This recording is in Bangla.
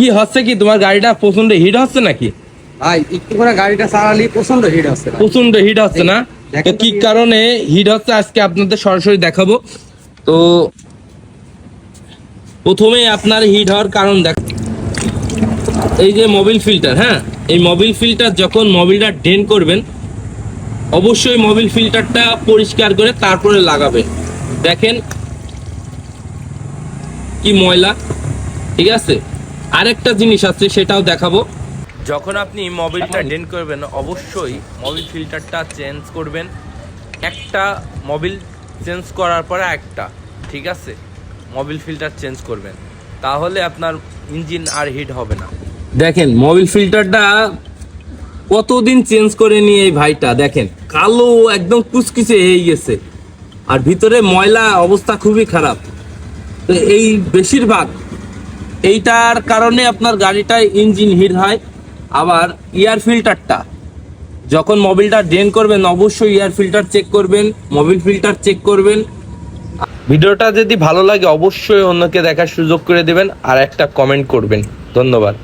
কি হচ্ছে কি তোমার গাড়িটা প্রচন্ড হিট হচ্ছে নাকি? ভাই একটু করে গাড়িটা চালালি প্রচন্ড হিট হচ্ছে ভাই। প্রচন্ড হিট হচ্ছে না? তো কি কারণে হিট হচ্ছে আজকে আপনাদের সরাসরি দেখাবো। তো প্রথমে আপনার হিট হওয়ার কারণ দেখ, এই যে মোবিল ফিল্টার, হ্যাঁ এই মোবিল ফিল্টার যখন মোবিলটা ড্রেন করবেন অবশ্যই মোবিল ফিল্টারটা পরিষ্কার করে তারপরে লাগাবেন। দেখেন কি ময়লা, ঠিক আছে। আরেকটা জিনিস আছে সেটাও দেখাবো। যখন আপনি মোবিলটা ড্রেন করবেন অবশ্যই মোবিল ফিল্টারটা চেঞ্জ করবেন। একটা মোবিল চেঞ্জ করার পরে একটা, ঠিক আছে, মোবিল ফিল্টার চেঞ্জ করবেন, তাহলে আপনার ইঞ্জিন আর হিট হবে না। দেখেন মোবিল ফিল্টারটা কতদিন চেঞ্জ করে নিয়ে এই ভাইটা দেখেন কালো একদম কুচকুচে হয়ে গেছে, আর ভিতরে ময়লা অবস্থা খুবই খারাপ। তো এই বেশিরভাগ এইটার কারণে আপনার গাড়িটায় ইঞ্জিন হিট হয়। আবার এয়ার ফিল্টারটা যখন মোবিলটা ড্রেন করবেন অবশ্যই এয়ার ফিল্টার চেক করবেন, মোবিল ফিল্টার চেক করবেন। ভিডিওটা যদি ভালো লাগে অবশ্যই অন্যকে দেখার সুযোগ করে দেবেন আর একটা কমেন্ট করবেন। ধন্যবাদ।